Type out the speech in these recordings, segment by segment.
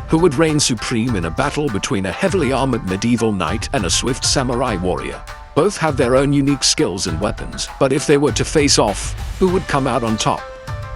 Who would reign supreme in a battle between a heavily armored medieval knight and a swift samurai warrior? Both have their own unique skills and weapons, but if they were to face off, who would come out on top?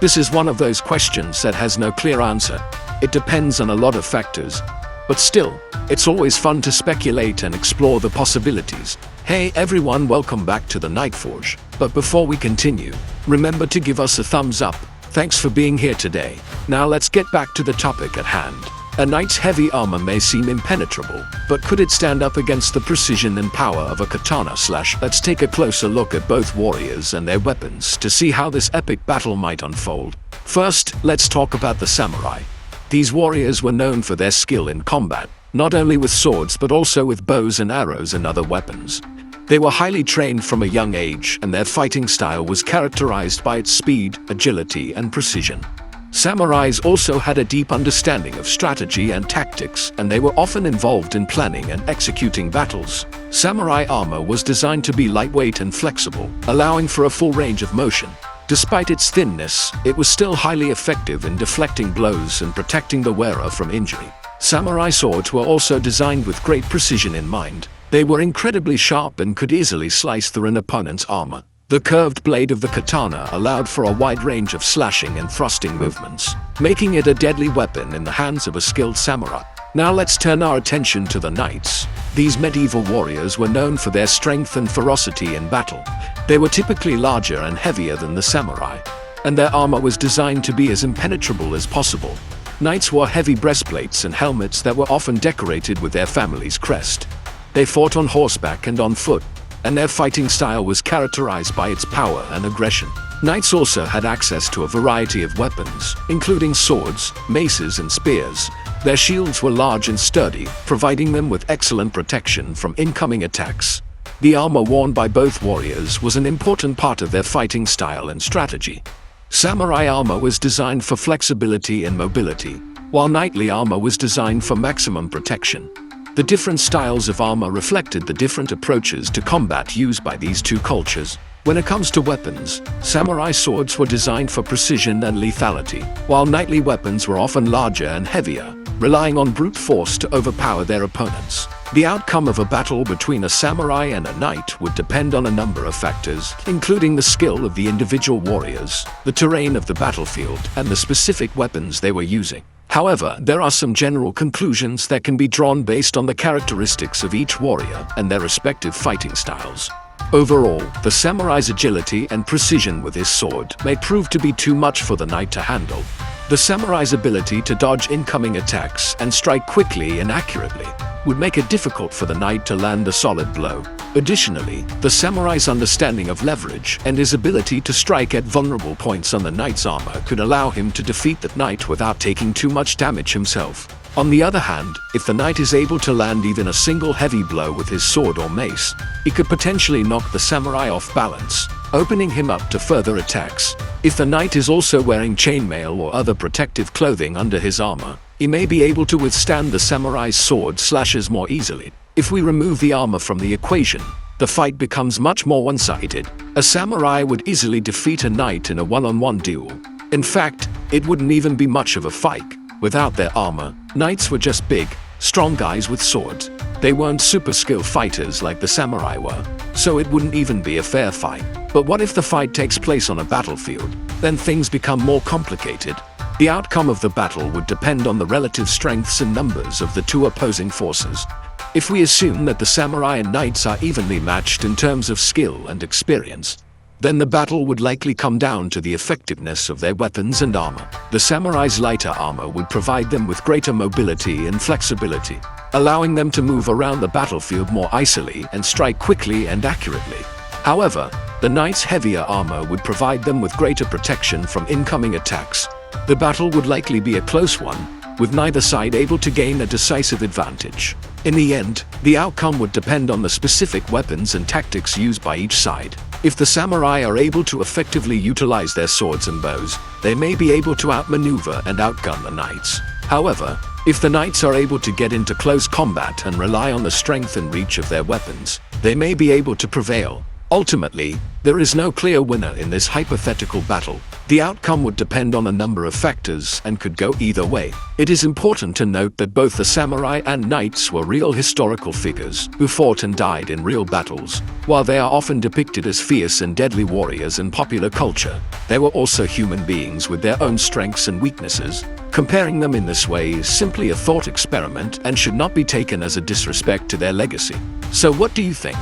This is one of those questions that has no clear answer. It depends on a lot of factors. But still, it's always fun to speculate and explore the possibilities. Hey everyone, welcome back to the Nightforge. But before we continue, remember to give us a thumbs up. Thanks for being here today. Now let's get back to the topic at hand. A knight's heavy armor may seem impenetrable, but could it stand up against the precision and power of a katana slash? Let's take a closer look at both warriors and their weapons to see how this epic battle might unfold. First, let's talk about the samurai. These warriors were known for their skill in combat, not only with swords but also with bows and arrows and other weapons. They were highly trained from a young age, and their fighting style was characterized by its speed, agility, and precision. Samurais also had a deep understanding of strategy and tactics, and they were often involved in planning and executing battles. Samurai armor was designed to be lightweight and flexible, allowing for a full range of motion. Despite its thinness, it was still highly effective in deflecting blows and protecting the wearer from injury. Samurai swords were also designed with great precision in mind. They were incredibly sharp and could easily slice through an opponent's armor. The curved blade of the katana allowed for a wide range of slashing and thrusting movements, making it a deadly weapon in the hands of a skilled samurai. Now let's turn our attention to the knights. These medieval warriors were known for their strength and ferocity in battle. They were typically larger and heavier than the samurai, and their armor was designed to be as impenetrable as possible. Knights wore heavy breastplates and helmets that were often decorated with their family's crest. They fought on horseback and on foot, and their fighting style was characterized by its power and aggression. Knights also had access to a variety of weapons, including swords, maces, and spears. Their shields were large and sturdy, providing them with excellent protection from incoming attacks. The armor worn by both warriors was an important part of their fighting style and strategy. Samurai armor was designed for flexibility and mobility, while knightly armor was designed for maximum protection. The different styles of armor reflected the different approaches to combat used by these two cultures. When it comes to weapons, samurai swords were designed for precision and lethality, while knightly weapons were often larger and heavier, relying on brute force to overpower their opponents. The outcome of a battle between a samurai and a knight would depend on a number of factors, including the skill of the individual warriors, the terrain of the battlefield, and the specific weapons they were using. However, there are some general conclusions that can be drawn based on the characteristics of each warrior and their respective fighting styles. Overall, the samurai's agility and precision with his sword may prove to be too much for the knight to handle. The samurai's ability to dodge incoming attacks and strike quickly and accurately would make it difficult for the knight to land a solid blow. Additionally, the samurai's understanding of leverage and his ability to strike at vulnerable points on the knight's armor could allow him to defeat the knight without taking too much damage himself. On the other hand, if the knight is able to land even a single heavy blow with his sword or mace, he could potentially knock the samurai off balance, opening him up to further attacks. If the knight is also wearing chainmail or other protective clothing under his armor, he may be able to withstand the samurai's sword slashes more easily. If we remove the armor from the equation, the fight becomes much more one-sided. A samurai would easily defeat a knight in a one-on-one duel. In fact, it wouldn't even be much of a fight. Without their armor, knights were just big, strong guys with swords. They weren't super skilled fighters like the samurai were, so it wouldn't even be a fair fight. But what if the fight takes place on a battlefield? Then things become more complicated. The outcome of the battle would depend on the relative strengths and numbers of the two opposing forces. If we assume that the samurai and knights are evenly matched in terms of skill and experience, then the battle would likely come down to the effectiveness of their weapons and armor. The samurai's lighter armor would provide them with greater mobility and flexibility, allowing them to move around the battlefield more easily and strike quickly and accurately. However, the knight's heavier armor would provide them with greater protection from incoming attacks. The battle would likely be a close one, with neither side able to gain a decisive advantage. In the end, the outcome would depend on the specific weapons and tactics used by each side. If the samurai are able to effectively utilize their swords and bows, they may be able to outmaneuver and outgun the knights. However, if the knights are able to get into close combat and rely on the strength and reach of their weapons, they may be able to prevail. Ultimately, there is no clear winner in this hypothetical battle. The outcome would depend on a number of factors and could go either way. It is important to note that both the samurai and knights were real historical figures who fought and died in real battles. While they are often depicted as fierce and deadly warriors in popular culture, they were also human beings with their own strengths and weaknesses. Comparing them in this way is simply a thought experiment and should not be taken as a disrespect to their legacy. So what do you think?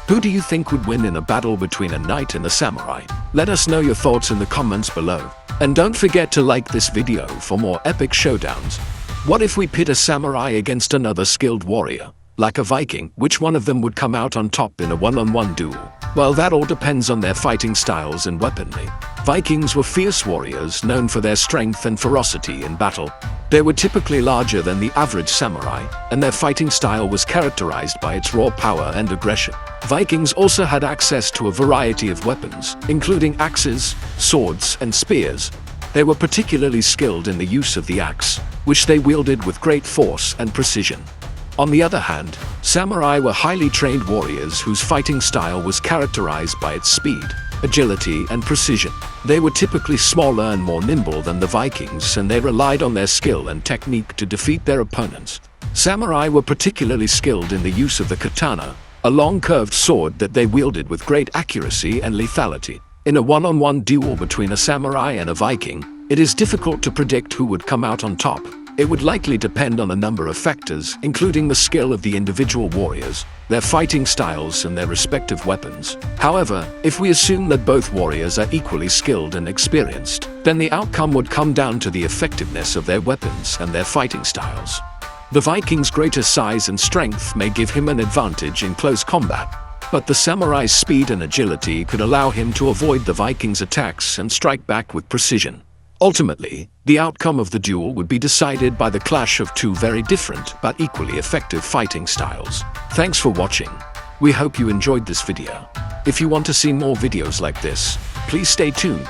Who do you think would win in a battle between a knight and a samurai? Let us know your thoughts in the comments below. And don't forget to like this video for more epic showdowns. What if we pit a samurai against another skilled warrior, like a Viking? Which one of them would come out on top in a one-on-one duel? Well, that all depends on their fighting styles and weaponry. Vikings were fierce warriors known for their strength and ferocity in battle. They were typically larger than the average samurai, and their fighting style was characterized by its raw power and aggression. Vikings also had access to a variety of weapons, including axes, swords, and spears. They were particularly skilled in the use of the axe, which they wielded with great force and precision. On the other hand, samurai were highly trained warriors whose fighting style was characterized by its speed, agility, and precision. They were typically smaller and more nimble than the Vikings, and they relied on their skill and technique to defeat their opponents. Samurai were particularly skilled in the use of the katana, a long curved sword that they wielded with great accuracy and lethality. In a one-on-one duel between a samurai and a Viking, it is difficult to predict who would come out on top. It would likely depend on a number of factors, including the skill of the individual warriors, their fighting styles, and their respective weapons. However, if we assume that both warriors are equally skilled and experienced, then the outcome would come down to the effectiveness of their weapons and their fighting styles. The Viking's greater size and strength may give him an advantage in close combat, but the samurai's speed and agility could allow him to avoid the Viking's attacks and strike back with precision. Ultimately, the outcome of the duel would be decided by the clash of two very different but equally effective fighting styles. Thanks for watching. We hope you enjoyed this video. If you want to see more videos like this, please stay tuned.